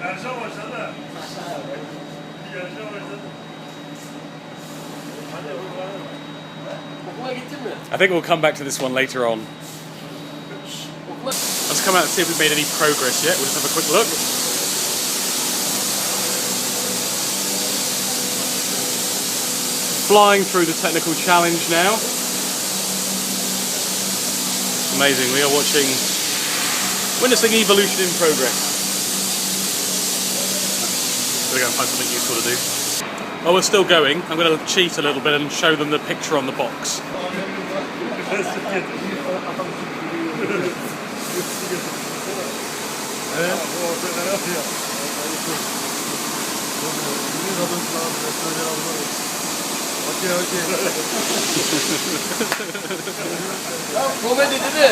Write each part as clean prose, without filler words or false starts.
Yarışa başladı. Yarışa başladı. Okula gittin mi? I think we'll come back to this one later on. Let's come out and see if we've made any progress yet. We'll just have a quick look. Flying through the technical challenge now. Amazing, we are witnessing evolution in progress. We're going to find something useful to do. While we're still going, I'm going to cheat a little bit and show them the picture on the box. Komedi dedi.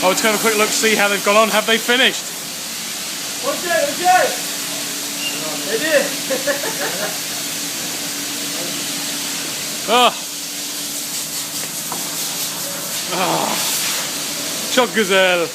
Oh, let's have a quick look to see how they've gone on. Have they finished? Okey. Dedi. Ah. Ah. Çok güzel.